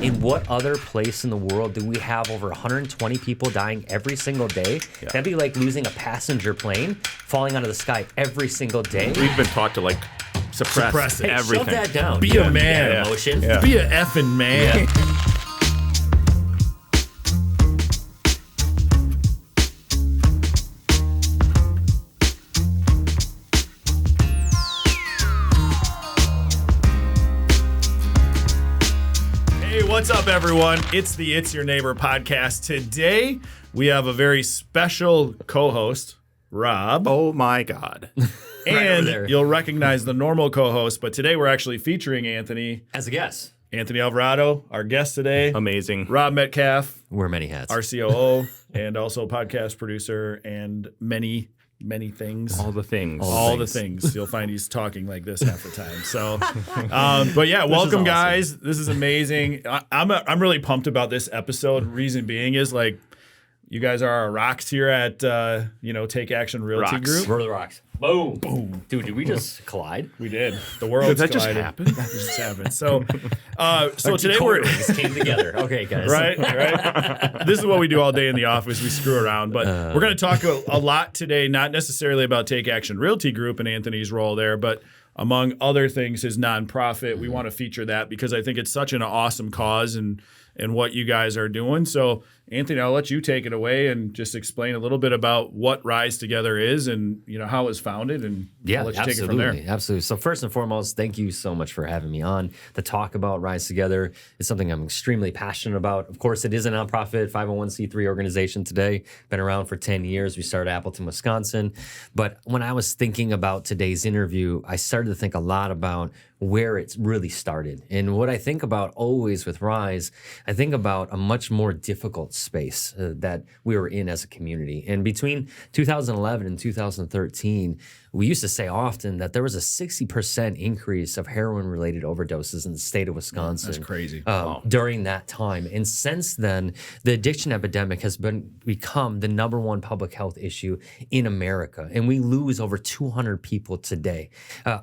In what other place in the world do we have over 120 people dying every single day? Yeah. That'd be like losing a passenger plane falling out of the sky every single day. We've been taught to suppress everything. Shove that down. Be a man. Yeah. Emotion. Yeah. Be a effing man. Yeah. What's up, everyone? It's the It's Your Neighbor podcast. Today, we have a very special co-host, Rob. Oh, my God. And you'll recognize the normal co-host, but today we're actually featuring Anthony. As a guest. Anthony Alvarado, our guest today. Amazing. Rob Metcalf. Wear many hats. Our COO, and also podcast producer, and many things. All the things. All the things. You'll find he's talking like this half the time. So, but yeah, welcome, awesome. Guys. This is amazing. I'm really pumped about this episode. Reason being is you guys are our rocks here at Take Action Realty Group. We're the rocks. Boom. Boom. Dude, did we just collide? We did. The world collided. Just happen? That just happened. So today just came together. Okay, guys. Right. This is what we do all day in the office. We screw around. But we're going to talk a lot today, not necessarily about Take Action Realty Group and Anthony's role there, but among other things, his nonprofit. We want to feature that because I think it's such an awesome cause and what you guys are doing. So, Anthony, I'll let you take it away and just explain a little bit about what Rise Together is and how it was founded, and I'll let you take it from there. Absolutely. So first and foremost, thank you so much for having me on. The talk about Rise Together is something I'm extremely passionate about. Of course, it is a nonprofit 501c3 organization today. Been around for 10 years. We started Appleton, Wisconsin. But when I was thinking about today's interview, I started to think a lot about where it's really started. And what I think about always with Rise, I think about a much more difficult space that we were in as a community. And between 2011 and 2013, we used to say often that there was a 60% increase of heroin-related overdoses in the state of Wisconsin. That's crazy. During that time. And since then, the addiction epidemic has become the number one public health issue in America. And we lose over 200 people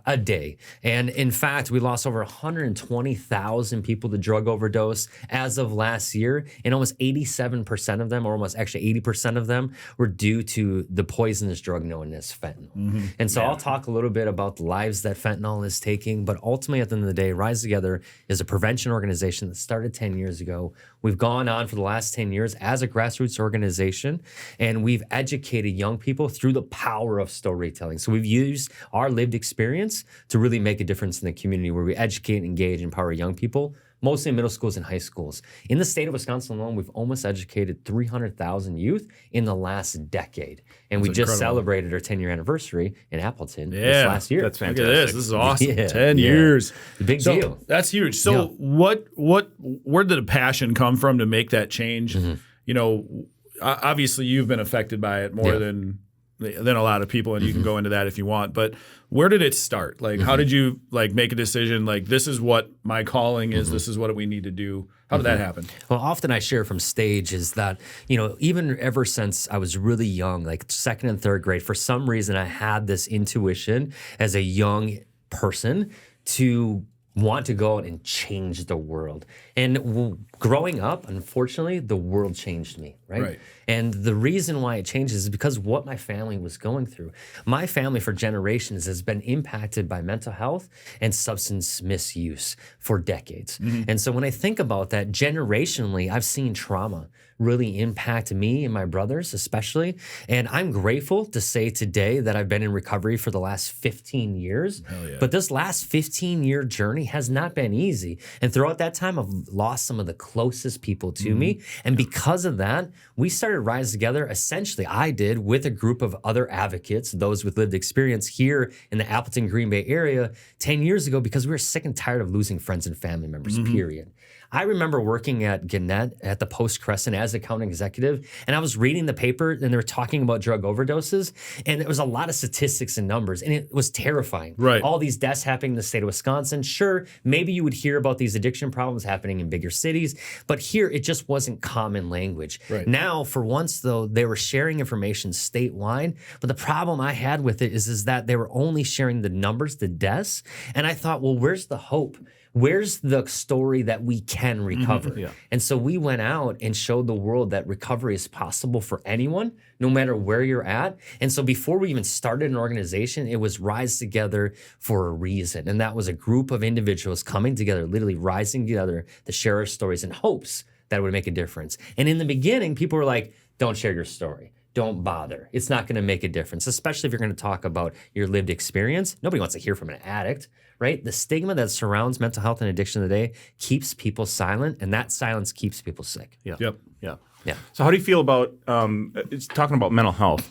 a day. And in fact, we lost over 120,000 people to drug overdose as of last year. And almost 87% of them, or almost actually 80% of them, were due to the poisonous drug known as fentanyl. Mm-hmm. And so I'll talk a little bit about the lives that fentanyl is taking, but ultimately at the end of the day, Rise Together is a prevention organization that started 10 years ago. We've gone on for the last 10 years as a grassroots organization, and we've educated young people through the power of storytelling. So we've used our lived experience to really make a difference in the community where we educate, engage, empower young people, mostly in middle schools and high schools. In the state of Wisconsin alone, we've almost educated 300,000 youth in the last decade. And we just celebrated our 10-year anniversary in Appleton this last year. That's fantastic. Look at this. This is awesome. 10 years. Big deal. That's huge. So where did the passion come from to make that change? Mm-hmm. Obviously you've been affected by it more than a lot of people, and you can go into that if you want. But where did it start? How did you make a decision? This is what my calling is. This is what we need to do. How did that happen? Well, often I share from stage is that, even ever since I was really young, second and third grade, for some reason I had this intuition as a young person to want to go out and change the world. And growing up, unfortunately, the world changed me, right? And the reason why it changed is because what my family was going through. My family for generations has been impacted by mental health and substance misuse for decades. Mm-hmm. And so when I think about that, generationally, I've seen trauma really impact me and my brothers especially. And I'm grateful to say today that I've been in recovery for the last 15 years. But this last 15-year journey has not been easy. And throughout that time, I've lost some of the closest people to me. And because of that, we started Rise Together. Essentially, I did with a group of other advocates, those with lived experience here in the Appleton, Green Bay area 10 years ago, because we were sick and tired of losing friends and family members, period. I remember working at Gannett at the Post Crescent as a county executive, and I was reading the paper, and they were talking about drug overdoses, and there was a lot of statistics and numbers, and it was terrifying. Right. All these deaths happening in the state of Wisconsin. Sure, maybe you would hear about these addiction problems happening in bigger cities, but here it just wasn't common language. Right. Now, for once, though, they were sharing information statewide, but the problem I had with it is that they were only sharing the numbers, the deaths, and I thought, well, where's the hope? Where's the story that we can recover? Yeah. And so we went out and showed the world that recovery is possible for anyone, no matter where you're at. And so before we even started an organization, it was Rise Together for a reason. And that was a group of individuals coming together, literally rising together to share our stories in hopes that it would make a difference. And in the beginning, people were like, don't share your story. Don't bother. It's not going to make a difference, especially if you're going to talk about your lived experience. Nobody wants to hear from an addict, right? The stigma that surrounds mental health and addiction today keeps people silent, and that silence keeps people sick. Yeah. Yep. Yeah. Yeah. So how do you feel about talking about mental health?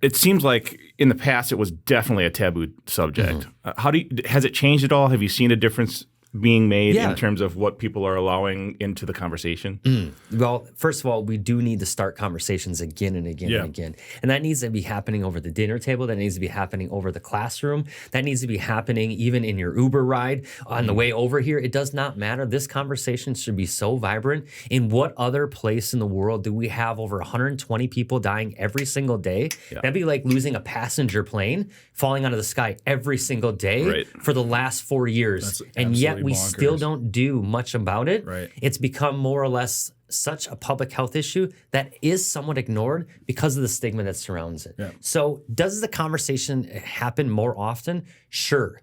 It seems like in the past it was definitely a taboo subject. Has it changed at all? Have you seen a difference being made in terms of what people are allowing into the conversation? Well, first of all, we do need to start conversations again and again and again. And that needs to be happening over the dinner table. That needs to be happening over the classroom. That needs to be happening even in your Uber ride on the way over here. It does not matter. This conversation should be so vibrant. In what other place in the world do we have over 120 people dying every single day? That'd be like losing a passenger plane falling out of the sky every single day for the last 4 years. And yet we still don't do much about it. It's become more or less such a public health issue that is somewhat ignored because of the stigma that surrounds it. So does the conversation happen more often? Sure.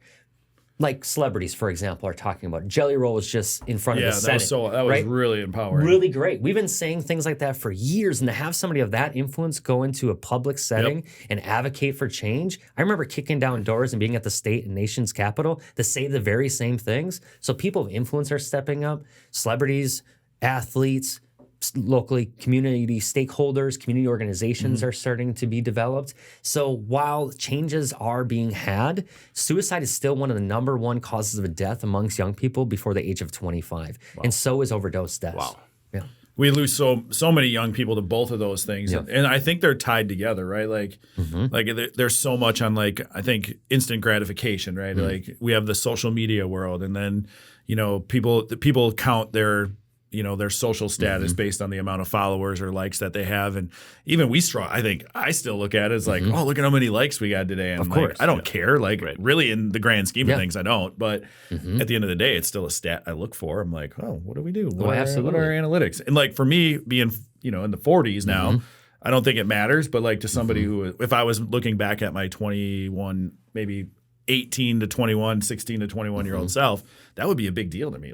Like celebrities, for example, are talking about. Jelly Roll was just in front of the Senate. That was really empowering. Really great. We've been saying things like that for years, and to have somebody of that influence go into a public setting and advocate for change. I remember kicking down doors and being at the state and nation's capital to say the very same things. So people of influence are stepping up. Celebrities, athletes, locally community stakeholders, community organizations are starting to be developed. So while changes are being had, suicide is still one of the number one causes of death amongst young people before the age of 25. And so is overdose deaths. Wow. Yeah. We lose so many young people to both of those things, and I think they're tied together, right? Like, there's so much on I think instant gratification, right? Like we have the social media world, and then people count their social status based on the amount of followers or likes that they have. And even I think I still look at it as like, oh, look at how many likes we got today. And of course, I don't care. Really in the grand scheme of things, I don't. But at the end of the day, it's still a stat I look for. I'm like, oh, what do we do? What are our analytics? And for me being, in the 40s now, I don't think it matters. But to somebody who, if I was looking back at my 21, maybe 18 to 21, 16 to 21-year-old self, that would be a big deal to me.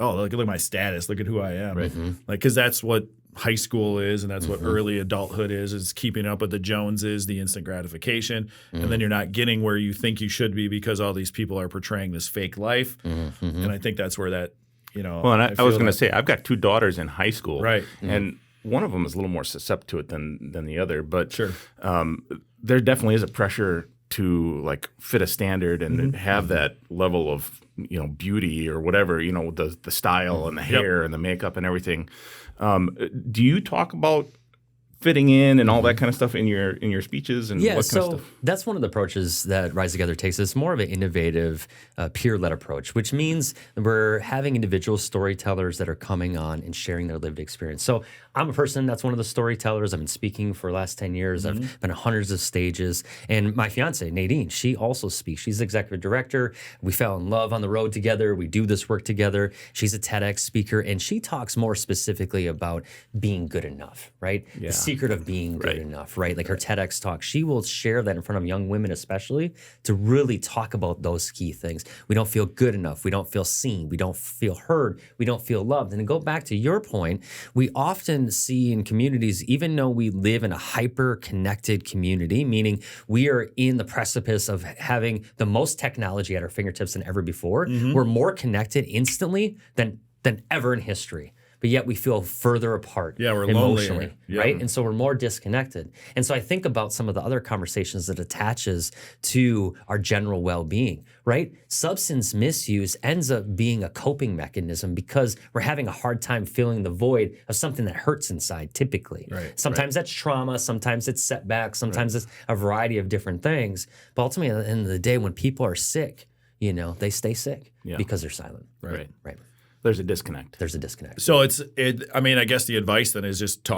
Oh, look at my status. Look at who I am. Because that's what high school is, and that's what early adulthood is keeping up with the Joneses, the instant gratification. And then you're not getting where you think you should be because all these people are portraying this fake life. And I think that's where that, Well, and I was going to say, I've got 2 daughters in high school. Right. And one of them is a little more susceptible to it than the other. But there definitely is a pressure to fit a standard and have that level of beauty or whatever, the style and the hair and the makeup and everything. Do you talk about fitting in and all that kind of stuff in your speeches and what kind of stuff? That's one of the approaches that Rise Together takes. It's more of an innovative, peer-led approach, which means we're having individual storytellers that are coming on and sharing their lived experience. So I'm a person that's one of the storytellers. I've been speaking for the last 10 years. I've been on hundreds of stages. And my fiance, Nadine, she also speaks. She's the executive director. We fell in love on the road together. We do this work together. She's a TEDx speaker, and she talks more specifically about being good enough, right? The secret of being good enough, right? Like her TEDx talk, she will share that in front of young women especially to really talk about those key things. We don't feel good enough. We don't feel seen. We don't feel heard. We don't feel loved. And to go back to your point, we often see in communities, even though we live in a hyper-connected community, meaning we are in the precipice of having the most technology at our fingertips than ever before, we're more connected instantly than ever in history. But yet we feel further apart we're emotionally, lonely. right? And so we're more disconnected. And so I think about some of the other conversations that attaches to our general well-being, right? Substance misuse ends up being a coping mechanism because we're having a hard time filling the void of something that hurts inside typically. Sometimes that's trauma, sometimes it's setbacks, sometimes it's a variety of different things. But ultimately, at the end of the day, when people are sick, they stay sick because they're silent. Right. There's a disconnect. There's a disconnect. So I mean, I guess the advice then is just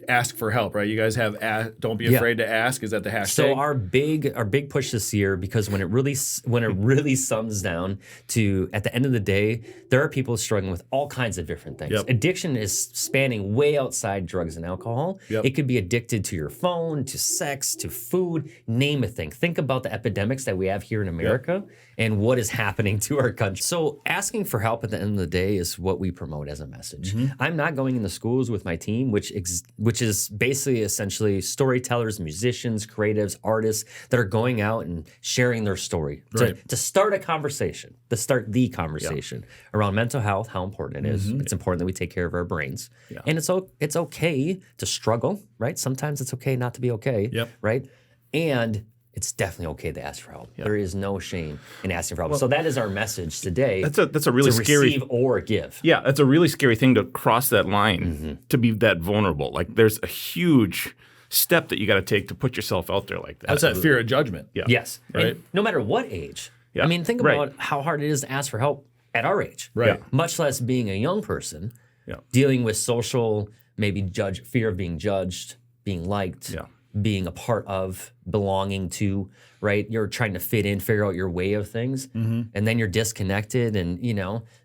ask for help, right? You guys have don't be afraid to ask. Is that the hashtag? So our big push this year, because when it really sums down to, at the end of the day, there are people struggling with all kinds of different things. Yep. Addiction is spanning way outside drugs and alcohol. Yep. It could be addicted to your phone, to sex, to food, name a thing. Think about the epidemics that we have here in America and what is happening to our country. So asking for help at the end of the day is what we promote as a message. I'm not going into schools with my team, which is basically essentially storytellers, musicians, creatives, artists that are going out and sharing their story to start a conversation, to start the conversation around mental health, how important it is. It's important that we take care of our brains. And it's okay to struggle, right? Sometimes it's okay not to be okay, right? And it's definitely okay to ask for help. There is no shame in asking for help. So that is our message today. That's a really scary receive or give. Yeah, that's a really scary thing to cross that line, to be that vulnerable. Like there's a huge step that you got to take to put yourself out there like that. That's that fear of judgment. Yeah. Yes. Right. And no matter what age. Yeah. I mean, think about how hard it is to ask for help at our age. Right. Much less being a young person Yeah. dealing with social, maybe fear of being judged, being liked, being a part of, belonging to, right? You're trying to fit in, figure out your way of things, and then you're disconnected, and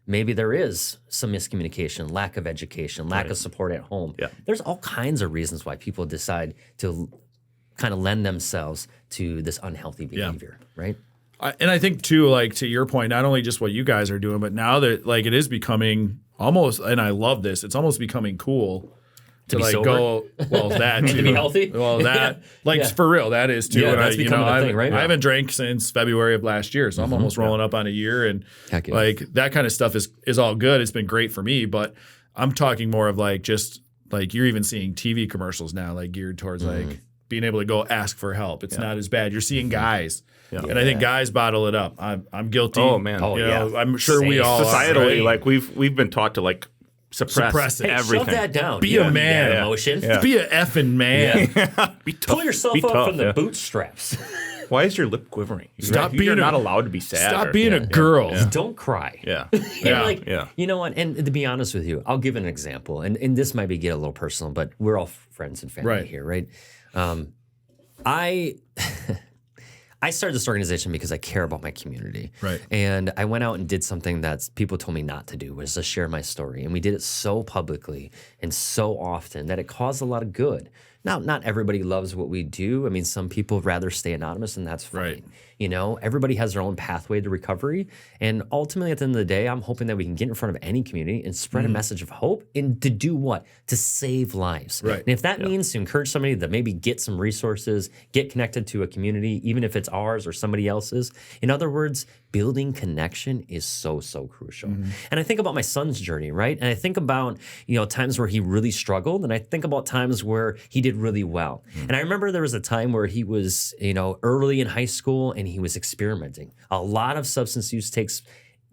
maybe there is some miscommunication, lack of education, lack of support at home. Yeah. There's all kinds of reasons why people decide to kind of lend themselves to this unhealthy behavior, right? And I think too, like to your point, not only just what you guys are doing, but now that like it is becoming almost, and I love this, it's almost becoming cool to be like sober? go, well, that too. To be healthy? Well, that, for real, that is too. Yeah, and that's becoming a thing, right? I haven't drank since February of last year, so I'm almost rolling up on a year. And Heck yeah. like that kind of stuff is all good. It's been great for me, but I'm talking more of like just like you're even seeing TV commercials now, like geared towards like being able to go ask for help. It's not as bad. You're seeing guys. And I think guys bottle it up. I'm guilty. Oh man. Oh, You know, yeah. I'm sure we all Societally, are, right? like we've been taught to like suppress it. Hey, everything. Shove that down. Be You a don't need man. that Yeah. emotion. Be a effing man. Be tough. Pull yourself Be up tough, from the bootstraps. Why is your lip quivering? You're not allowed to be sad. Stop being a girl. Don't cry. Yeah. You know what? And to be honest with you, I'll give an example. And this might get a little personal, but we're all friends and family here, right? I started this organization because I care about my community. Right. And I went out and did something that people told me not to do, was to share my story. And we did it so publicly and so often that it caused a lot of good. Now, not everybody loves what we do. I mean, some people rather stay anonymous, and that's fine. Right. You know, everybody has their own pathway to recovery. And ultimately, at the end of the day, I'm hoping that we can get in front of any community and spread a message of hope, and to do what? To save lives. Right. And if that means to encourage somebody to maybe get some resources, get connected to a community, even if it's ours or somebody else's. In other words, building connection is so, so crucial. And I think about my son's journey, right? And I think about, times where he really struggled, and I think about times where he did really well. And I remember there was a time where he was, early in high school, and he was experimenting. A lot of substance use takes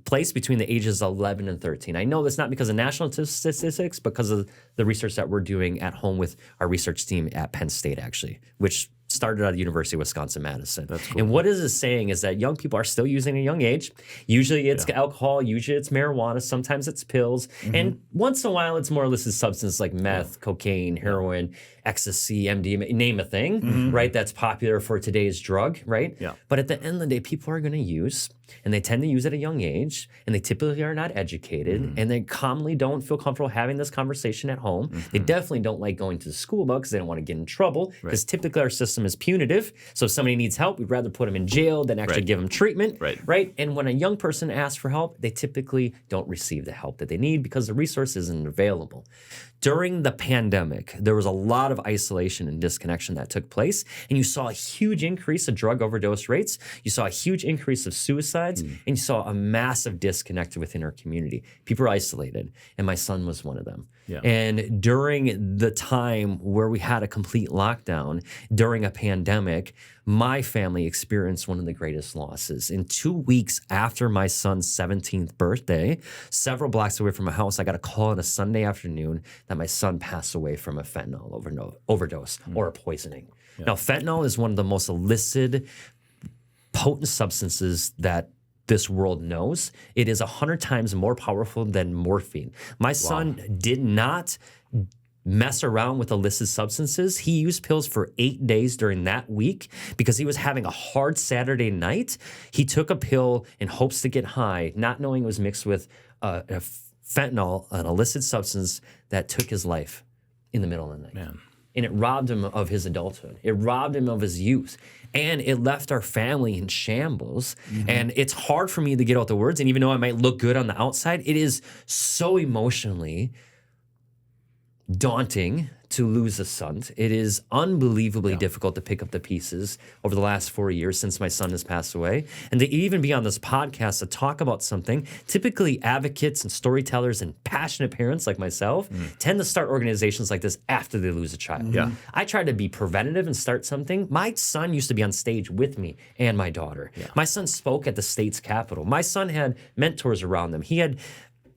place between the ages of 11 and 13. I know that's not because of national statistics, because of the research that we're doing at home with our research team at Penn State, actually, which started at the University of Wisconsin-Madison. That's cool. And what it is saying is that young people are still using at a young age. Usually it's alcohol, usually it's marijuana, sometimes it's pills, and once in a while it's more or less a substance like meth, cocaine, heroin, ecstasy, MDMA, name a thing, right? That's popular for today's drug, right? Yeah. But at the end of the day, people are going to use, and they tend to use at a young age, and they typically are not educated, and they commonly don't feel comfortable having this conversation at home. They definitely don't like going to the school about because they don't want to get in trouble, because typically our system is punitive. So if somebody needs help, we'd rather put them in jail than actually give them treatment, right? And when a young person asks for help, they typically don't receive the help that they need because the resource isn't available. During the pandemic, there was a lot of isolation and disconnection that took place, and you saw a huge increase of drug overdose rates. You saw a huge increase of suicides, and you saw a massive disconnect within our community. People were isolated, and my son was one of them. Yeah. And during the time where we had a complete lockdown, during a pandemic, my family experienced one of the greatest losses. In 2 weeks after my son's 17th birthday, several blocks away from my house, I got a call on a Sunday afternoon that my son passed away from a fentanyl overdose or a poisoning. Now, fentanyl is one of the most illicit, potent substances that this world knows. It is 100 times more powerful than morphine. My son did not mess around with illicit substances. He used pills for 8 days during that week because he was having a hard Saturday night. He took a pill in hopes to get high, not knowing it was mixed with a fentanyl, an illicit substance that took his life in the middle of the night. Man. And it robbed him of his adulthood. It robbed him of his youth. And it left our family in shambles. And it's hard for me to get out the words. And even though I might look good on the outside, it is so emotionally daunting to lose a son. It is unbelievably difficult to pick up the pieces over the last 4 years since my son has passed away. And to even be on this podcast to talk about something, typically advocates and storytellers and passionate parents like myself tend to start organizations like this after they lose a child. Yeah. I tried to be preventative and start something. My son used to be on stage with me and my daughter. My son spoke at the state's capitol. My son had mentors around him. He had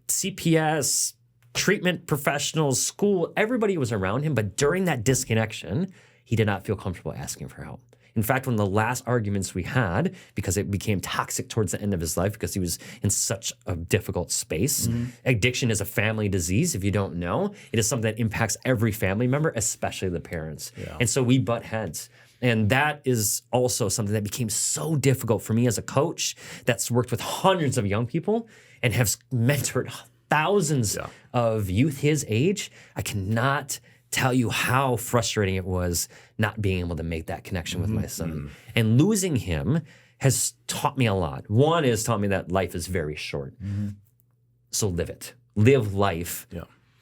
CPS, treatment professionals, school, everybody was around him. But during that disconnection, he did not feel comfortable asking for help. In fact, one of the last arguments we had, because it became toxic towards the end of his life because he was in such a difficult space. Addiction is a family disease, if you don't know. It is something that impacts every family member, especially the parents. And so we butt heads. And that is also something that became so difficult for me as a coach that's worked with hundreds of young people and have mentored thousands of youth his age. I cannot tell you how frustrating it was not being able to make that connection with my son. And losing him has taught me a lot. One is taught me that life is very short. So live it. Live life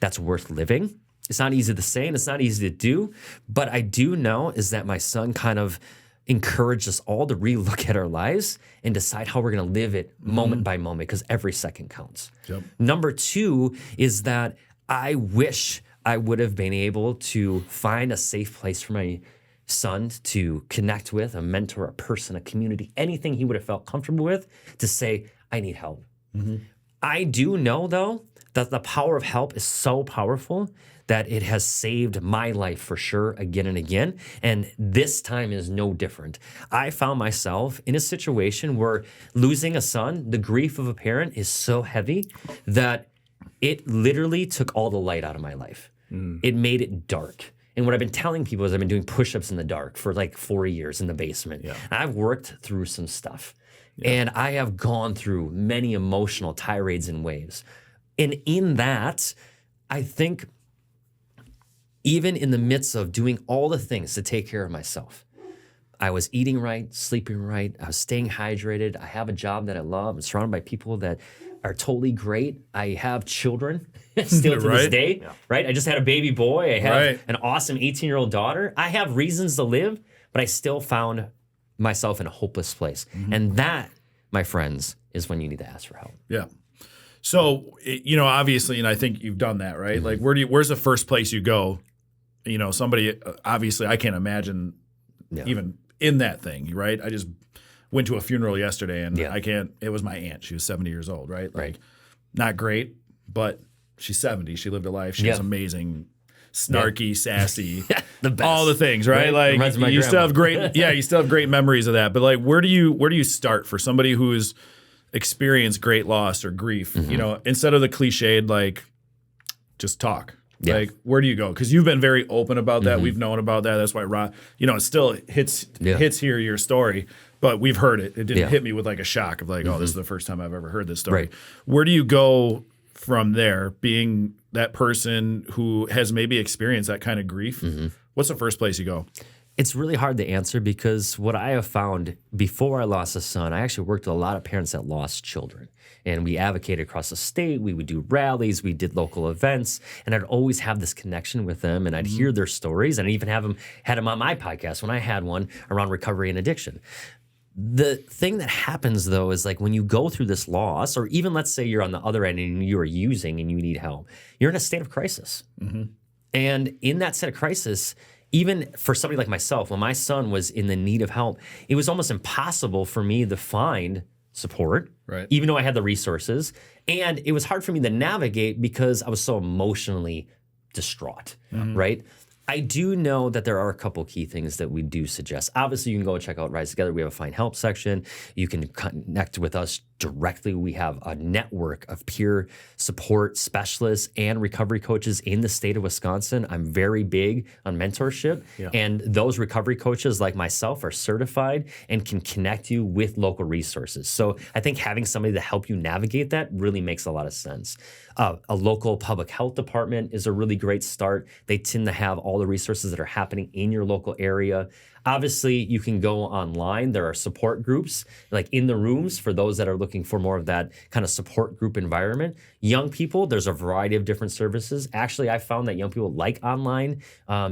that's worth living. It's not easy to say and it's not easy to do, but I do know is that my son kind of encouraged us all to relook at our lives and decide how we're going to live it moment by moment because every second counts. Number two is that I wish I would have been able to find a safe place for my son to connect with, a mentor, a person, a community, anything he would have felt comfortable with to say, I need help. I do know, though, that the power of help is so powerful that it has saved my life for sure again and again. And this time is no different. I found myself in a situation where losing a son, the grief of a parent is so heavy that it literally took all the light out of my life. It made it dark. And what I've been telling people is I've been doing push-ups in the dark for like 4 years in the basement. I've worked through some stuff. And I have gone through many emotional tirades and waves. And in that, I think even in the midst of doing all the things to take care of myself, I was eating right, sleeping right, I was staying hydrated, I have a job that I love, I'm surrounded by people that are totally great. I have children still to this day, right? I just had a baby boy. I have an awesome 18-year-old daughter. I have reasons to live, but I still found myself in a hopeless place. And that, my friends, is when you need to ask for help. So, obviously, and I think you've done that, right? Like, where's the first place you go? Somebody, obviously, I can't imagine even in that thing, right? I just went to a funeral yesterday and it was my aunt. She was 70 years old, right? Like, not great, but she's 70. She lived a life. She was amazing, snarky, sassy, the best. All the things, right? Like, you still have great memories of that. But like, where do you start for somebody who's experienced great loss or grief? Instead of the cliched, like, just talk. Like, where do you go? Because you've been very open about that. We've known about that. That's why Rob, it still hits here, your story, but we've heard it. It didn't hit me with like a shock of like, oh, this is the first time I've ever heard this story. Where do you go from there, being that person who has maybe experienced that kind of grief? What's the first place you go? It's really hard to answer because what I have found before I lost a son, I actually worked with a lot of parents that lost children. And we advocated across the state. We would do rallies. We did local events. And I'd always have this connection with them. And I'd hear their stories. And I even had them on my podcast when I had one around recovery and addiction. The thing that happens, though, is like when you go through this loss, or even let's say you're on the other end and you are using and you need help, you're in a state of crisis. And in that state of crisis, even for somebody like myself, when my son was in the need of help, it was almost impossible for me to find support, even though I had the resources. And it was hard for me to navigate because I was so emotionally distraught, right? I do know that there are a couple key things that we do suggest. Obviously, you can go check out Rise Together. We have a Find Help section. You can connect with us directly. We have a network of peer support specialists and recovery coaches in the state of Wisconsin. I'm very big on mentorship, and those recovery coaches like myself are certified and can connect you with local resources. So I think having somebody to help you navigate that really makes a lot of sense. A local public health department is a really great start. They tend to have all the resources that are happening in your local area. Obviously, you can go online. There are support groups like in the rooms for those that are looking for more of that kind of support group environment. Young people, there's a variety of different services. Actually, I found that young people like online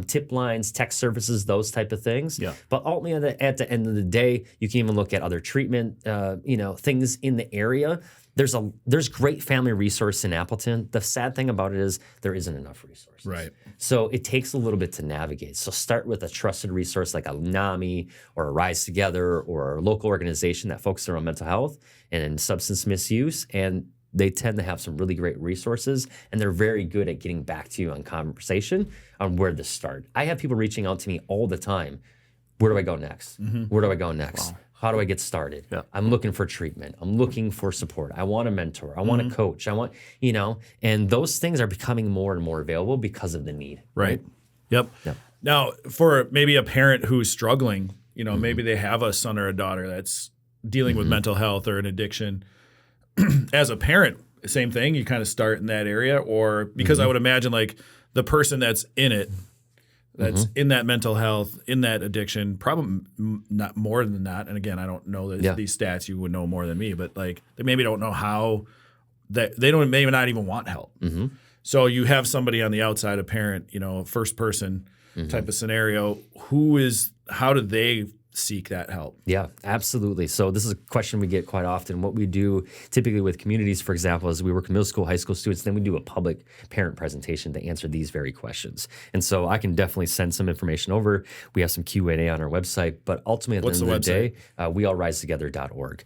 tip lines, text services, those type of things. Yeah. But ultimately, at the end of the day, you can even look at other treatment, things in the area. There's great family resource in Appleton. The sad thing about it is there isn't enough resources. Right. So it takes a little bit to navigate. So start with a trusted resource like a NAMI or a Rise Together or a local organization that focuses on mental health and substance misuse. And they tend to have some really great resources, and they're very good at getting back to you on conversation on where to start. I have people reaching out to me all the time. Where do I go next? Mm-hmm. Where do I go next? Wow. How do I get started? Yeah. I'm looking for treatment. I'm looking for support. I want a mentor. I want a coach. I want, and those things are becoming more and more available because of the need. Right. Yep. Now, for maybe a parent who's struggling, maybe they have a son or a daughter that's dealing with mental health or an addiction. As a parent, same thing. You kind of start in that area, or because I would imagine like the person that's in it, that's in that mental health, in that addiction, probably not more than that. And again, I don't know these stats. You would know more than me, but like they maybe don't know how they don't maybe not even want help. Mm-hmm. So you have somebody on the outside, a parent, first person type of scenario. How do they seek that help? Yeah, absolutely. So this is a question we get quite often. What we do typically with communities, for example, is we work with middle school, high school students, then we do a public parent presentation to answer these very questions. And so I can definitely send some information over. We have some Q&A on our website, but ultimately at the end of the day, weallrisetogether.org.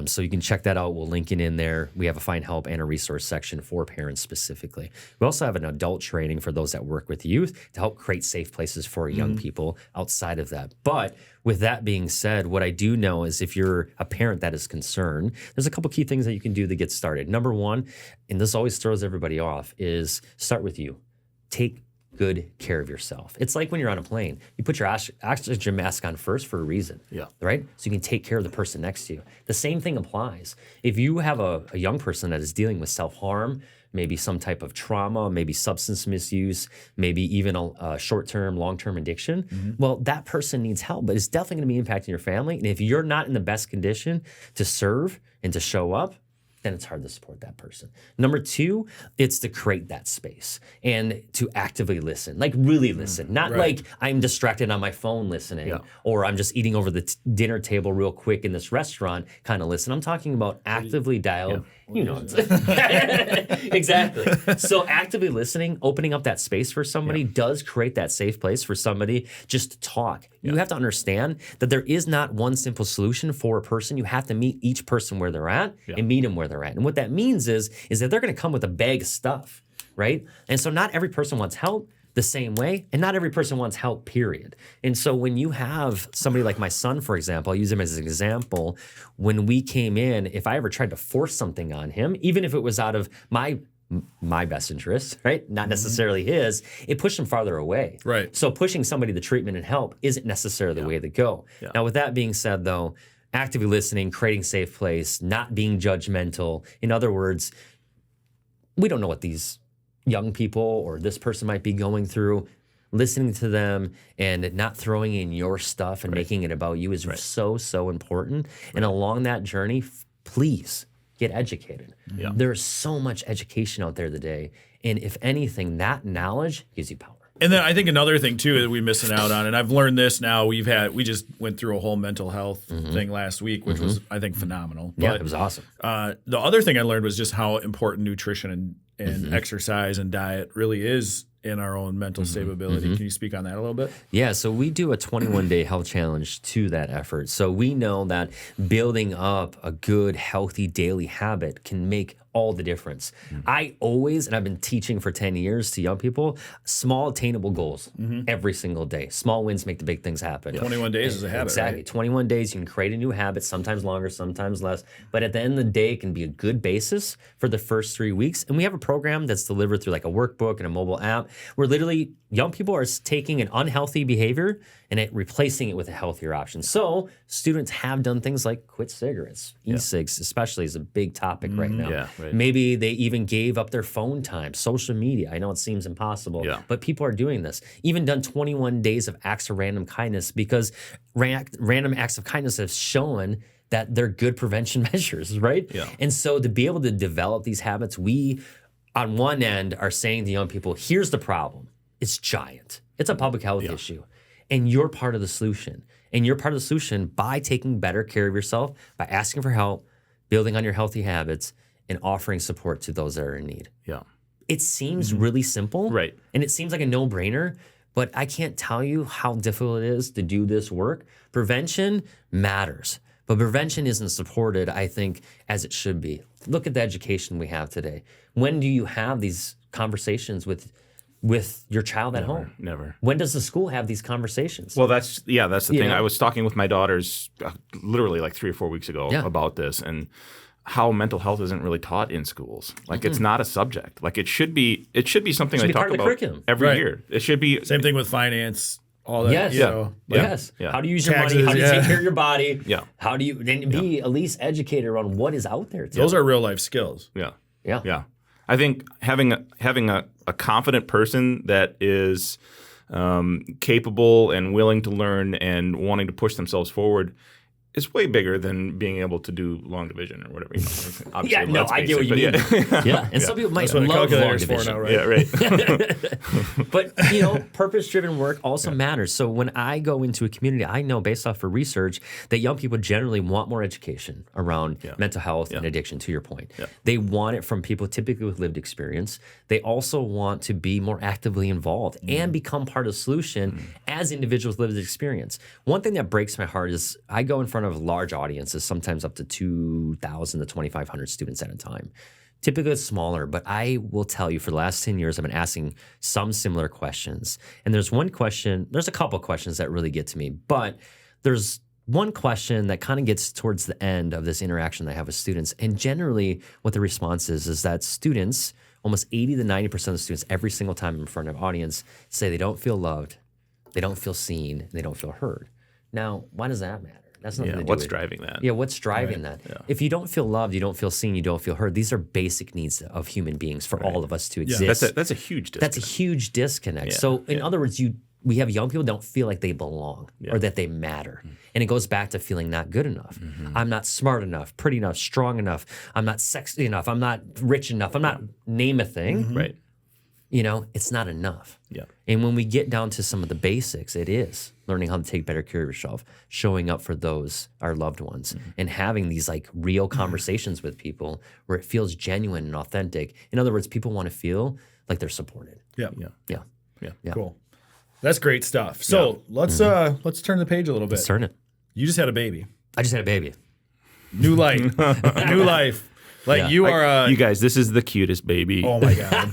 So you can check that out. We'll link it in there. We have a find help and a resource section for parents specifically. We also have an adult training for those that work with youth to help create safe places for young people outside of that. But with that being said, what I do know is if you're a parent that is concerned, there's a couple key things that you can do to get started. Number one, and this always throws everybody off, is start with you. Take good care of yourself. It's like when you're on a plane. You put your oxygen mask on first for a reason, right? So you can take care of the person next to you. The same thing applies. If you have a young person that is dealing with self-harm, maybe some type of trauma, maybe substance misuse, maybe even a short-term, long-term addiction, well, that person needs help, but it's definitely going to be impacting your family. And if you're not in the best condition to serve and to show up, then it's hard to support that person. Number two, it's to create that space and to actively listen, like really listen, not like I'm distracted on my phone listening or I'm just eating over the dinner table real quick in this restaurant kind of listen. I'm talking about actively dialed. Exactly. So actively listening, opening up that space for somebody does create that safe place for somebody just to talk. You have to understand that there is not one simple solution for a person. You have to meet each person where they're at and meet them where they're at. And what that means is that they're going to come with a bag of stuff, right? And so not every person wants help the same way, and not every person wants help, period. And so when you have somebody like my son, for example, I'll use him as an example. When we came in, if I ever tried to force something on him, even if it was out of my best interest, right? Not necessarily his, it pushed him farther away. Right. So pushing somebody to treatment and help isn't necessarily the way to go. Yeah. Now, with that being said, though, actively listening, creating safe place, not being judgmental. In other words, we don't know what these young people or this person might be going through. Listening to them and not throwing in your stuff and making it about you is so important. And along that journey, please get educated. Yeah. There's so much education out there today. And if anything, that knowledge gives you power. And then I think another thing too that we're missing out on, and I've learned this now, we just went through a whole mental health thing last week, which was, I think, phenomenal. Yeah, but, it was awesome. The other thing I learned was just how important nutrition and exercise and diet really is in our own mental stability. Can you speak on that a little bit? Yeah, so we do a 21-day health challenge to that effort. So we know that building up a good, healthy daily habit can make all the difference. I always, and I've been teaching for 10 years to young people, small attainable goals every single day. Small wins make the big things happen. 21 days is a habit, Exactly. right? 21 days, you can create a new habit, sometimes longer, sometimes less. But at the end of the day, it can be a good basis for the first 3 weeks. And we have a program that's delivered through like a workbook and a mobile app where literally young people are taking an unhealthy behavior and replacing it with a healthier option. So students have done things like quit cigarettes. E-cigs especially is a big topic right now. Yeah, right. Maybe they even gave up their phone time, social media. I know it seems impossible, but people are doing this. Even done 21 days of acts of random kindness because random acts of kindness have shown that they're good prevention measures, right? Yeah. And so to be able to develop these habits, we, on one end, are saying to young people, here's the problem. It's giant. It's a public health issue. And you're part of the solution. And you're part of the solution by taking better care of yourself, by asking for help, building on your healthy habits, and offering support to those that are in need. Yeah. It seems really simple. Right. And it seems like a no-brainer, but I can't tell you how difficult it is to do this work. Prevention matters, but prevention isn't supported, I think, as it should be. Look at the education we have today. When do you have these conversations with your child at home? Never. When does the school have these conversations? Well, that's the thing. know? I was talking with my daughters literally like 3 or 4 weeks ago about this and how mental health isn't really taught in schools. Like it's not a subject. Like it should be something they be talk part of the about curriculum. every year. It should be Same thing with finance, all that. Yes. You know, Yes. Yeah. How do you use your Taxes, money? How do you yeah. take care of your body? Yeah. How do you then be at least educated around what is out there? Those are real life skills. Yeah. Yeah. Yeah. I think having a confident person that is capable and willing to learn and wanting to push themselves forward is way bigger than being able to do long division or whatever. Obviously, Yeah, no, that's I get what you mean. basic, Yeah, and some people might That's what a love long calculator is for division. now, Yeah, right? right. But, purpose-driven work also matters. So when I go into a community, I know based off of research that young people generally want more education around mental health and addiction, to your point. Yeah. They want it from people typically with lived experience. They also want to be more actively involved and become part of the solution as individuals with lived experience. One thing that breaks my heart is I go in front of large audiences, sometimes up to 2,000 to 2,500 students at a time. Typically it's smaller, but I will tell you for the last 10 years, I've been asking some similar questions. And there's a couple questions that really get to me, but there's one question that kind of gets towards the end of this interaction that I have with students. And generally what the response is that students, almost 80 to 90% of the students every single time in front of an audience say they don't feel loved, they don't feel seen, they don't feel heard. Now, why does that matter? That's nothing to do What's with driving that? Yeah, what's driving that? Yeah. If you don't feel loved, you don't feel seen, you don't feel heard, these are basic needs of human beings for all of us to exist. That's a huge disconnect. That's a huge disconnect. Yeah, So in other words, we have young people don't feel like they belong or that they matter. And it goes back to feeling not good enough. I'm not smart enough, pretty enough, strong enough. I'm not sexy enough. I'm not rich enough. I'm not name a thing. Right. It's not enough. Yeah. And when we get down to some of the basics, it is learning how to take better care of yourself, showing up for those, our loved ones, and having these like real conversations with people where it feels genuine and authentic. In other words, people want to feel like they're supported. Yeah. Yeah. Cool. That's great stuff. So let's turn the page a little bit. Let's turn it. You just had a baby. I just had a baby. New life. New life. Like you are you guys, this is the cutest baby. oh my God.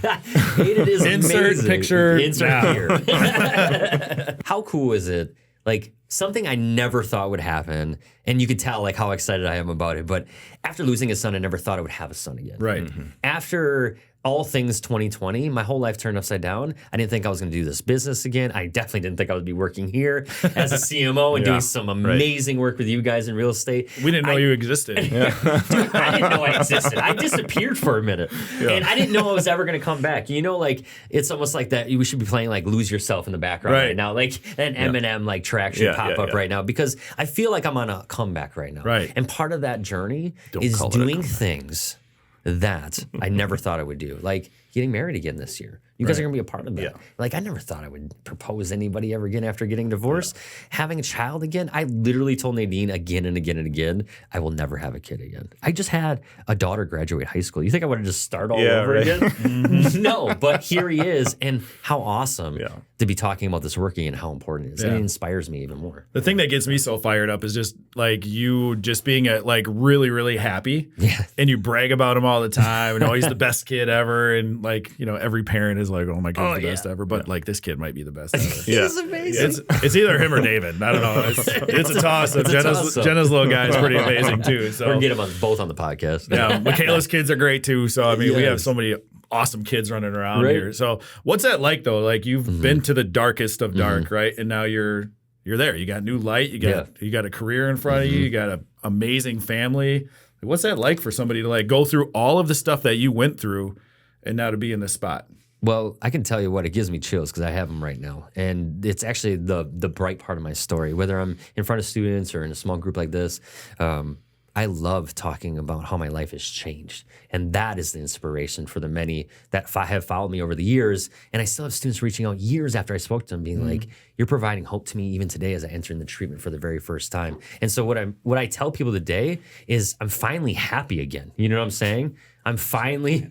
It is Insert amazing. picture Insert now. here. How cool is it? Like something I never thought would happen, and you could tell like how excited I am about it. But after losing a son, I never thought I would have a son again. Right. After all things 2020, my whole life turned upside down. I didn't think I was going to do this business again. I definitely didn't think I would be working here as a CMO and doing some amazing work with you guys in real estate. We didn't know you existed. Dude, I didn't know I existed. I disappeared for a minute. And I didn't know I was ever going to come back. Like it's almost like that. We should be playing like Lose Yourself in the background right now. Like an Eminem like track should pop up right now because I feel like I'm on a comeback right now. Right. And part of that journey is doing things that I never thought I would do. Like getting married again this year. You guys are going to be a part of that. Yeah. Like, I never thought I would propose anybody ever again after getting divorced. Having a child again, I literally told Nadine again and again and again, I will never have a kid again. I just had a daughter graduate high school. You think I would have just start all over again? No, but here he is, and how awesome to be talking about this working and how important it is. And it inspires me even more. The thing that gets me so fired up is just like you just being like really, really happy. Yeah. And you brag about him all the time and oh, he's the best kid ever. And like, you know, every parent is like, oh my God, the best ever. But like this kid might be the best ever. He's amazing. It's either him or David. I don't know. It's a toss-up. Jenna's little guy is pretty amazing too. So we're going to get them both on the podcast. Yeah. Michaela's kids are great too. So I mean, we have so many awesome kids running around here. So what's that like though? Like you've been to the darkest of dark, right? And now you're there. You got new light. You got a career in front of you. You got an amazing family. What's that like for somebody to like go through all of the stuff that you went through and now to be in this spot? Well, I can tell you what, it gives me chills because I have them right now. And it's actually the bright part of my story. Whether I'm in front of students or in a small group like this, I love talking about how my life has changed. And that is the inspiration for the many that have followed me over the years. And I still have students reaching out years after I spoke to them being like, you're providing hope to me even today as I enter in the treatment for the very first time. And so what I tell people today is I'm finally happy again. You know what I'm saying? I'm finally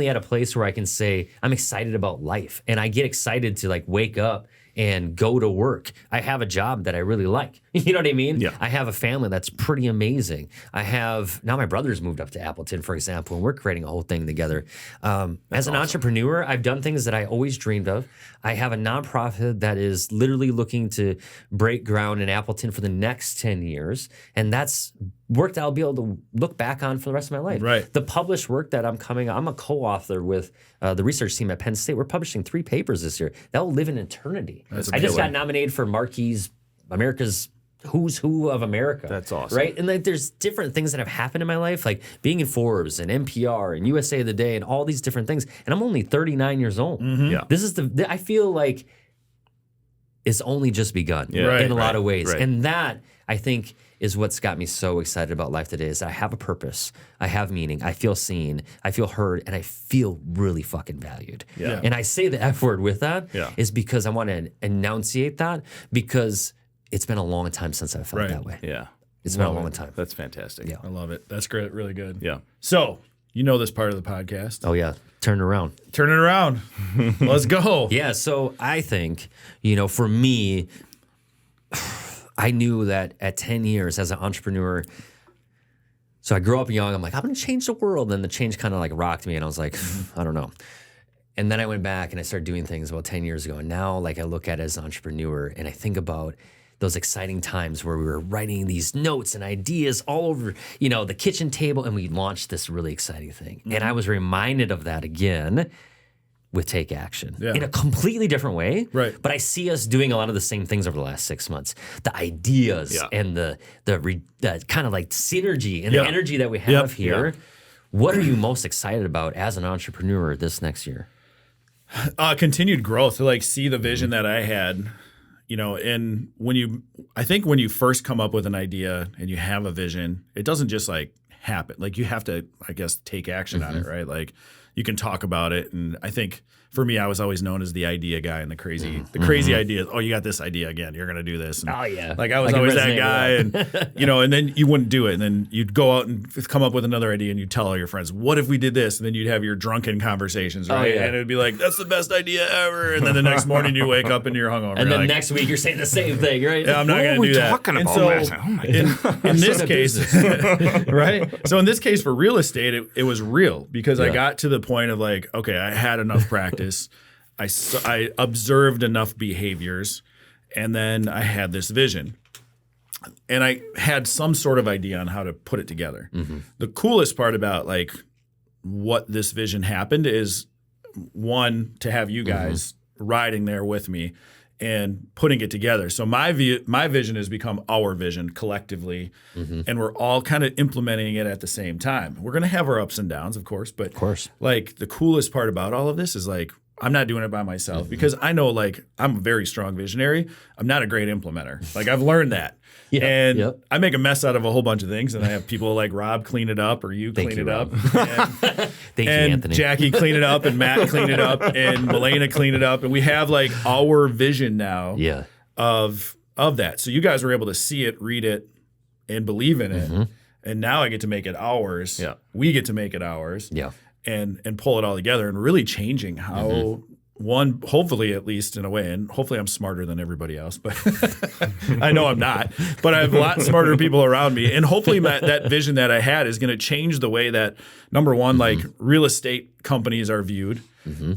at a place where I can say I'm excited about life, and I get excited to like wake up and go to work. I have a job that I really like. You know what I mean? Yeah. I have a family that's pretty amazing. Now my brother's moved up to Appleton, for example, and we're creating a whole thing together. As an entrepreneur, I've done things that I always dreamed of. I have a nonprofit that is literally looking to break ground in Appleton for the next 10 years. And that's work that I'll be able to look back on for the rest of my life. Right. The published work that I'm a co-author with the research team at Penn State. We're publishing 3 papers this year. That will live in eternity. I just got nominated for Marquis America's Who's Who of America. That's awesome. Right? And like there's different things that have happened in my life, like being in Forbes and NPR and USA Today and all these different things. And I'm only 39 years old. Yeah. This is I feel like it's only just begun in a lot of ways. Right. And that, I think, is what's got me so excited about life today is that I have a purpose. I have meaning. I feel seen. I feel heard. And I feel really fucking valued. Yeah. And I say the F word with that is because I want to enunciate that because it's been a long time since I felt that way. Yeah. It's been a long time. That's fantastic. Yeah. I love it. That's great. Really good. Yeah. So you know this part of the podcast. Oh, yeah. Turn it around. Turn it around. Let's go. Yeah. So I think, for me, I knew that at 10 years as an entrepreneur, so I grew up young. I'm like, I'm going to change the world. And the change kind of like rocked me. And I was like, I don't know. And then I went back and I started doing things about 10 years ago. And now like I look at it as an entrepreneur and I think about those exciting times where we were writing these notes and ideas all over, the kitchen table, and we launched this really exciting thing. And I was reminded of that again with Take Action in a completely different way. Right. But I see us doing a lot of the same things over the last 6 months. The ideas and the kind of like synergy and the energy that we have here. What are you most excited about as an entrepreneur this next year? Continued growth, to like see the vision that I had. And I think when you first come up with an idea and you have a vision, it doesn't just like happen. Like you have to, I guess, take action on it, right? Like you can talk about it. And I think for me, I was always known as the idea guy and the crazy ideas. Oh, you got this idea again. You're going to do this. And like I was always that guy. And, and then you wouldn't do it. And then you'd go out and come up with another idea and you'd tell all your friends, what if we did this? And then you'd have your drunken conversations, right? And it'd be like, that's the best idea ever. And then the next morning you wake up and you're hungover. And then next week you're saying the same thing, right? Yeah, I'm not going to do that. Talking about in this case, right? So in this case for real estate, it was real because I got to the point of like, okay, I had enough practice. I observed enough behaviors, and then I had this vision. And I had some sort of idea on how to put it together. The coolest part about like what this vision happened is, one, to have you guys riding there with me and putting it together. So my vision has become our vision collectively, and we're all kind of implementing it at the same time. We're going to have our ups and downs, of course, but like the coolest part about all of this is like I'm not doing it by myself because I know like I'm a very strong visionary. I'm not a great implementer. Like I've learned that. And I make a mess out of a whole bunch of things, and I have people like Rob clean it up, or you clean it up, and Anthony. Jackie clean it up, and Matt clean it up, and Milena clean it up, and we have like our vision now of that. So you guys were able to see it, read it, and believe in it, and now I get to make it ours. We get to make it ours. And pull it all together, and really changing how. One, hopefully at least in a way, and hopefully I'm smarter than everybody else, but I know I'm not. But I have a lot smarter people around me, and hopefully that vision that I had is going to change the way that, number one, like real estate companies are viewed,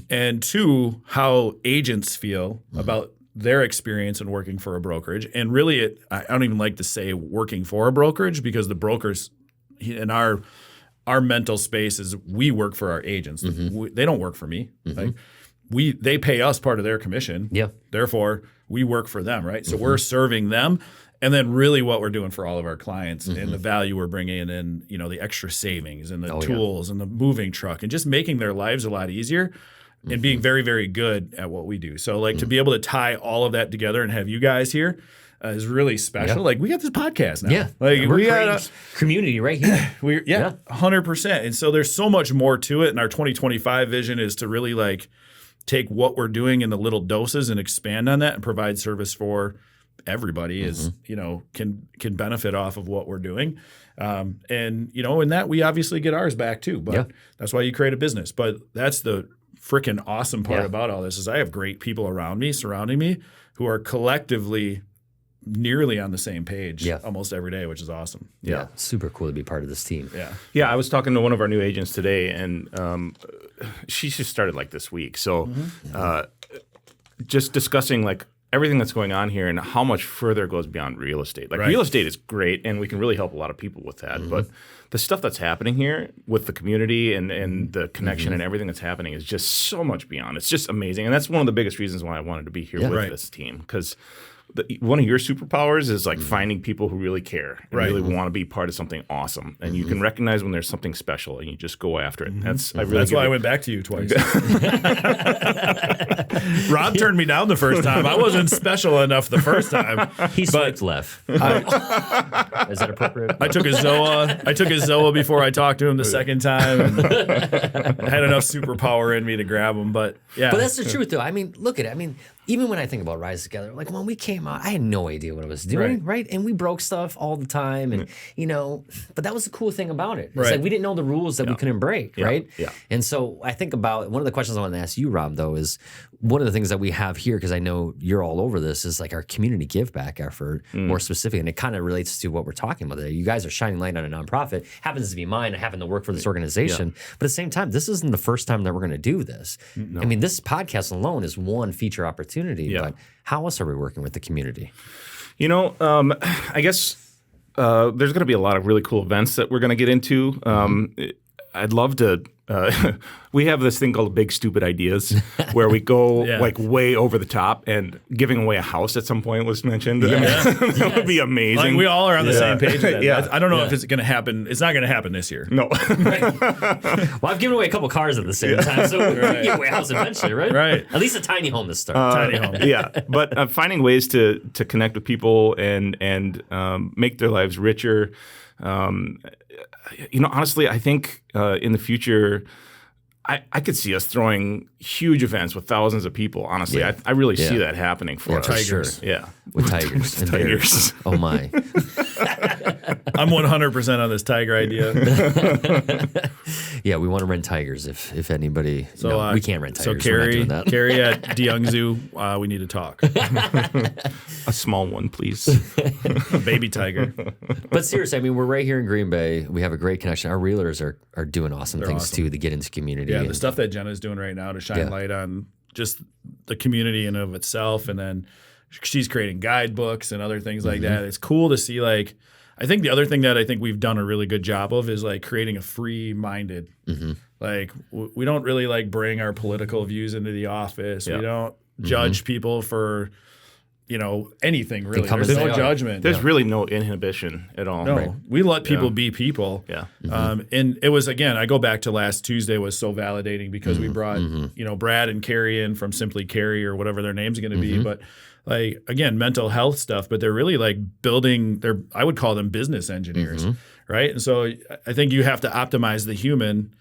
and two, how agents feel about their experience in working for a brokerage. And really, I don't even like to say working for a brokerage, because the brokers in our mental space is we work for our agents. They don't work for me. Like, they pay us part of their commission. Therefore, we work for them, right? So we're serving them. And then really what we're doing for all of our clients and the value we're bringing in, you know, the extra savings and the tools and the moving truck and just making their lives a lot easier and being very, very good at what we do. So like to be able to tie all of that together and have you guys here is really special. Like we got this podcast now. Like we got a community right here. 100%. And so there's so much more to it. And our 2025 vision is to really like take what we're doing in the little doses and expand on that and provide service for everybody is, you know, can benefit off of what we're doing. And, you know, in that we obviously get ours back too, but that's why you create a business. But that's the freaking awesome part about all this is I have great people around me, surrounding me, who are collectively nearly on the same page almost every day, which is awesome. Super cool to be part of this team. I was talking to one of our new agents today, and she just started like this week. So just discussing like everything that's going on here and how much further it goes beyond real estate. Like real estate is great, and we can really help a lot of people with that. But the stuff that's happening here with the community and the connection and everything that's happening is just so much beyond. It's just amazing. And that's one of the biggest reasons why I wanted to be here with this team, because one of your superpowers is like finding people who really care and really want to be part of something awesome. And you can recognize when there's something special and you just go after it. That's why I went back to you twice. Rob turned me down the first time. I wasn't special enough the first time. He swiped left. Is that appropriate? I took his Zoa before I talked to him the second time. And I had enough superpower in me to grab him. But But that's the truth, though. I mean, look at it. I mean, even when I think about Rise Together, like when we came out, I had no idea what I was doing, right? And we broke stuff all the time, and you know, but that was the cool thing about it. It's like we didn't know the rules that we couldn't break, right? And so I think about one of the questions I want to ask you, Rob, though, is one of the things that we have here, because I know you're all over this, is like our community give back effort, more specific, and it kind of relates to what we're talking about today. You guys are shining light on a nonprofit. Happens to be mine. I happen to work for this organization, but at the same time, this isn't the first time that we're going to do this. I mean, this podcast alone is one feature opportunity. But how else are we working with the community? You know, I guess there's going to be a lot of really cool events that we're going to get into. I'd love to. We have this thing called Big Stupid Ideas, where we go like way over the top, and giving away a house at some point was mentioned. That would be amazing. Like we all are on the same page. I don't know if it's going to happen. It's not going to happen this year. No. Well, I've given away a couple cars at the same time, so we can give away a house eventually, right? At least a tiny home to start. Tiny home. But finding ways to connect with people and make their lives richer. You know, honestly, I think in the future, I could see us throwing huge events with thousands of people. Honestly, I really see that happening for us. Tigers. Sure. With tigers. And tigers. Oh, my. I'm 100% on this tiger idea. We want to rent tigers if anybody. So no, we can't rent tigers. So We're not doing that. Carrie at DeYoung Zoo, we need to talk. A small one, please. A baby tiger. But seriously, I mean, we're right here in Green Bay. We have a great connection. Our realtors are doing awesome things too to get into community. Yeah, the stuff that Jenna's doing right now to shine light on just the community in and of itself, and then she's creating guidebooks and other things like that. It's cool to see. Like, I think the other thing that I think we've done a really good job of is like creating a free-minded. Like we don't really like bring our political views into the office. We don't judge people for anything really. come There's as no they are. judgment. There's really no inhibition at all. No, we let people be people. Yeah. And it was, again, I go back to last Tuesday was so validating because we brought, Brad and Carrie in from Simply Carrie or whatever their name's going to be. But like, again, mental health stuff, but they're really like building I would call them business engineers, right? And so I think you have to optimize the human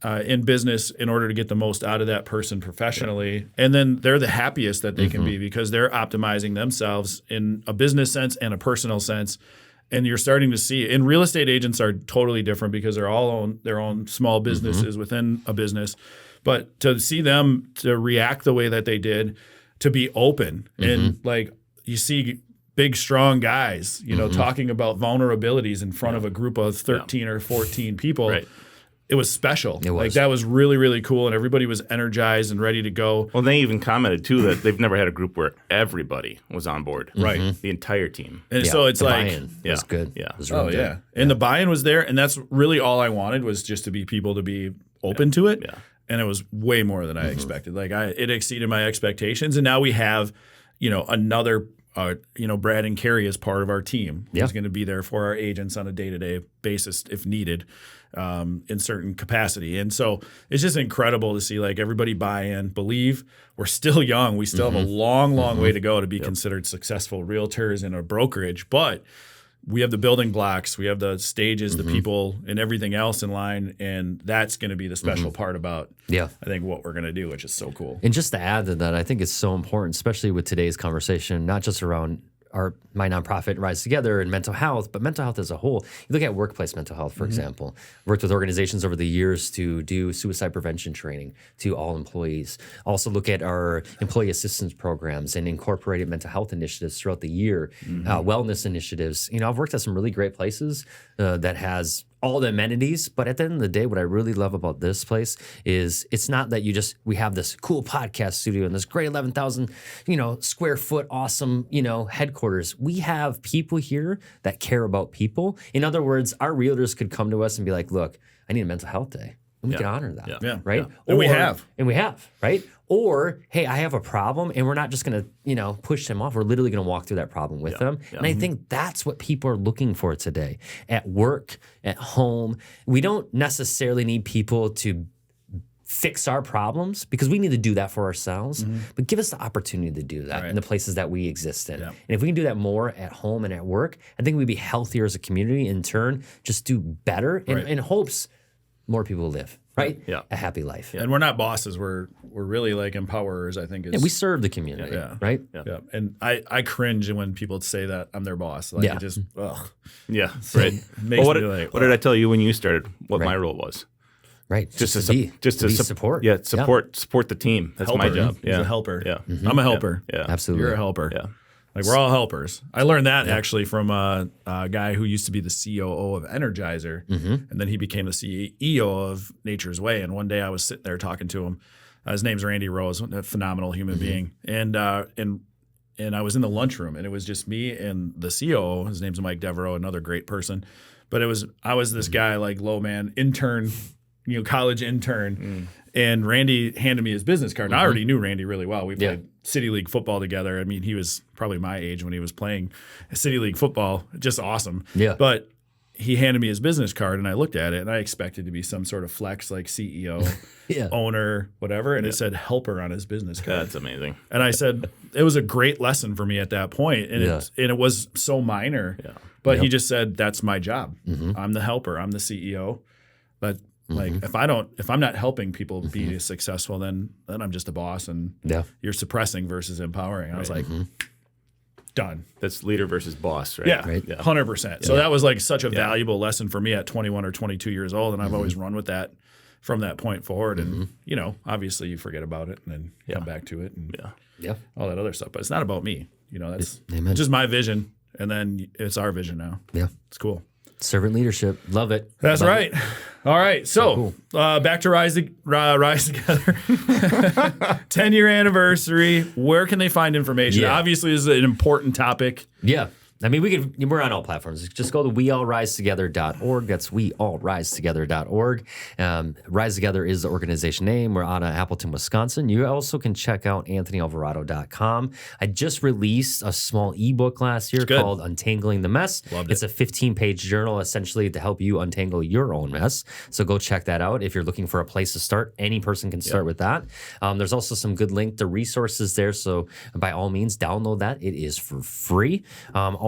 in business in order to get the most out of that person professionally. And then they're the happiest that they can be because they're optimizing themselves in a business sense and a personal sense. And you're starting to see, and real estate agents are totally different because they're all own their own small businesses within a business. But to see them to react the way that they did, to be open and like you see big, strong guys, talking about vulnerabilities in front of a group of 13 or 14 people. Right. It was special. It was. Like that was really, really cool. And everybody was energized and ready to go. Well, they even commented too that they've never had a group where everybody was on board. Right. The entire team. And so it's the like, buy-in was good. Yeah. It was really good. And the buy-in was there. And that's really all I wanted was just to be people to be open to it. Yeah. And it was way more than I expected. Like it exceeded my expectations. And now we have, another Brad and Carrie as part of our team. Yeah. Who's going to be there for our agents on a day-to-day basis if needed in certain capacity. And so it's just incredible to see like everybody buy in, believe. We're still young. We still have a long, long way to go to be considered successful realtors in a brokerage. But we have the building blocks. We have the stages, the people, and everything else in line. And that's going to be the special part about, I think, what we're going to do, which is so cool. And just to add to that, I think it's so important, especially with today's conversation, not just around my nonprofit Rise Together and mental health, but mental health as a whole. You look at workplace mental health, for example. Worked with organizations over the years to do suicide prevention training to all employees. Also look at our employee assistance programs and incorporated mental health initiatives throughout the year, wellness initiatives. I've worked at some really great places that has all the amenities, but at the end of the day, what I really love about this place is it's not that we have this cool podcast studio and this great 11,000, square foot, awesome, headquarters. We have people here that care about people. In other words, our realtors could come to us and be like, look, I need a mental health day. And we can honor that, right? And we have, right? Or, hey, I have a problem, and we're not just going to, push them off. We're literally going to walk through that problem with them. And I think that's what people are looking for today. At work, at home, we don't necessarily need people to fix our problems because we need to do that for ourselves. But give us the opportunity to do that in the places that we exist in. And if we can do that more at home and at work, I think we'd be healthier as a community. In turn, just do better in hopes more people live, right? Yeah. A happy life. And we're not bosses. We're really like empowerers, I think. We serve the community, right? Yeah. And I cringe when people say that I'm their boss. Like it just, ugh. Yeah. Right. Makes what me like, did I tell you when you started what my role was? Right. Just to support. Yeah. Support the team. That's my job. He's a helper. Yeah. I'm a helper. Yeah. Absolutely. You're a helper. Yeah. Like we're all helpers. I learned that actually from a guy who used to be the COO of Energizer, and then he became the CEO of Nature's Way. And one day I was sitting there talking to him. His name's Randy Rose, a phenomenal human being. And I was in the lunchroom, and it was just me and the COO. His name's Mike Devereaux, another great person. But I was this guy like low man intern, college intern. And Randy handed me his business card. And I already knew Randy really well. We played City League football together. I mean, he was probably my age when he was playing City League football. Just awesome. Yeah. But he handed me his business card, and I looked at it, and I expected to be some sort of flex, like CEO, owner, whatever. And it said helper on his business card. That's amazing. And I said, it was a great lesson for me at that point. And, it was so minor. Yeah. But he just said, that's my job. I'm the helper. I'm the CEO. But like if I'm not helping people be successful, then I'm just a boss, and you're suppressing versus empowering. I was like, done. That's leader versus boss, right? Yeah, 100%. So that was like such a valuable lesson for me at 21 or 22 years old, and I've always run with that from that point forward. And obviously you forget about it and then come back to it and all that other stuff. But it's not about me. That's just my vision, and then it's our vision now. Yeah, it's cool. Servant leadership. Love it. That's right. All right. So back to Rise Together. 10-year anniversary. Where can they find information? Obviously, this is an important topic. Yeah. I mean, we're on all platforms. Just go to weallrisetogether.org. That's weallrisetogether.org. Rise Together is the organization name. We're out of Appleton, Wisconsin. You also can check out AnthonyAlvarado.com. I just released a small ebook last year called Untangling the Mess. It's a 15-page journal essentially to help you untangle your own mess. So go check that out. If you're looking for a place to start, any person can start with that. There's also some good link to resources there. So by all means, download that. It is for free.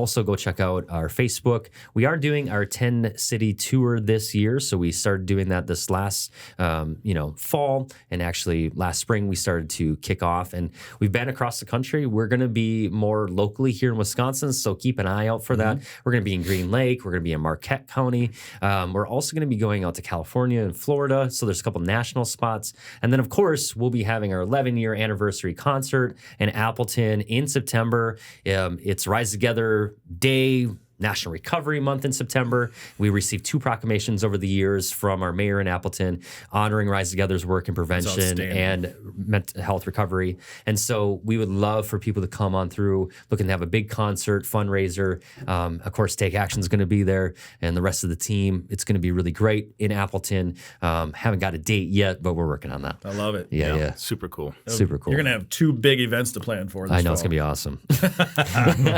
Also, go check out our Facebook. We are doing our 10-city tour this year. So we started doing that this last fall. And actually last spring, we started to kick off. And we've been across the country. We're going to be more locally here in Wisconsin. So keep an eye out for that. We're going to be in Green Lake. We're going to be in Marquette County. We're also going to be going out to California and Florida. So there's a couple national spots. And then, of course, we'll be having our 11-year anniversary concert in Appleton in September. It's Rise Together Day, National Recovery Month in September. We received 2 proclamations over the years from our mayor in Appleton honoring Rise Together's work in prevention and mental health recovery. And so we would love for people to come on through, looking to have a big concert, fundraiser. Of course, Take Action is going to be there and the rest of the team. It's going to be really great in Appleton. Haven't got a date yet, but we're working on that. I love it. Yeah. Super cool. Super cool. You're going to have 2 big events to plan for this I know, fall. it's going to be awesome.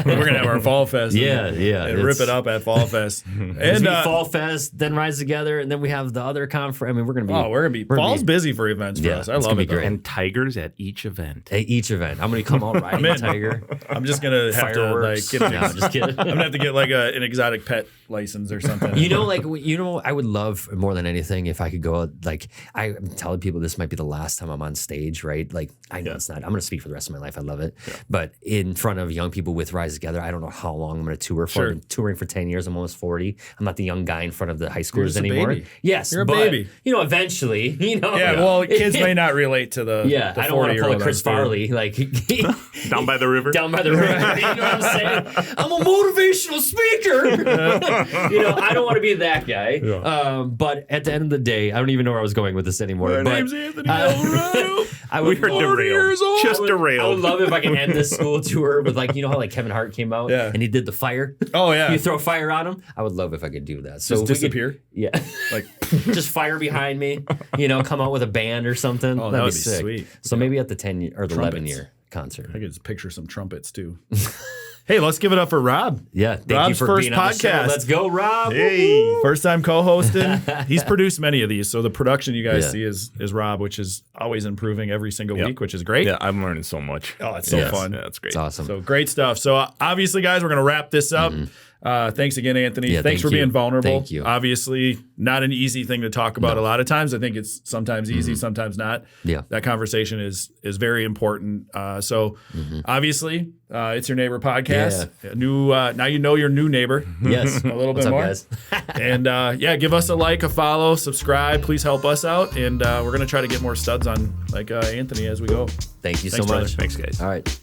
We're going to have our Fall Fest. Yeah. And rip it up at Fall Fest. And Fall Fest, then Rise Together, and then we have the other conference. I mean, we're going to be... Fall's busy for events for us. I love it. Great. And tigers at each event. At each event. I'm going to come all riding a tiger. I'm just going to have Fireworks. to, like, No, just kidding. I'm going to have to get, like, an exotic pet license or something. I would love more than anything if I could go, like, I'm telling people this might be the last time I'm on stage, right? Like, I know it's not. I'm going to speak for the rest of my life. I love it. Yeah. But in front of young people with Rise Together, I don't know how long I'm going to tour for. I've been touring for 10 years. I'm almost 40. I'm not the young guy in front of the high schoolers anymore. Baby. Yes, you're a baby. Eventually, Yeah, well, kids may not relate to the the I don't want to pull a Chris Farley, like down by the river. Down by the river. You know what I'm saying? I'm a motivational speaker. I don't want to be that guy. Yeah. But at the end of the day, I don't even know where I was going with this anymore. My name's Anthony Alvarado. We are derailed. Just derailed. I would love if I could end this school tour with, like, how like Kevin Hart came out and he did the fire. Oh yeah. You throw fire on him. I would love if I could do that. So just disappear. Like just fire behind me. Come out with a band or something. Oh, that'd be sick. Sweet. So maybe at the 10 or the 11-year concert. I could just picture some trumpets too. Hey, let's give it up for Rob. Yeah, thank Rob's you for first being on the show. podcast. Let's go, Rob. Hey, first time co-hosting. He's produced many of these, so the production you guys see is Rob, which is always improving every single week, which is great. Yeah, I'm learning so much. Oh, it's so fun. Yeah, that's great. It's awesome. So great stuff. So obviously, guys, we're going to wrap this up. Thanks again, Anthony. Yeah, thanks for being vulnerable. Thank you. Obviously, not an easy thing to talk about a lot of times. I think it's sometimes easy, sometimes not. Yeah. That conversation is very important. So obviously, it's Your Neighbor podcast. Yeah. Now you know your new neighbor. Yes. A little What's bit up, more. guys? And give us a like, a follow, subscribe. Please help us out. And we're going to try to get more studs on like Anthony as we go. Thank you Thanks, so much. brother. Thanks, guys. All right.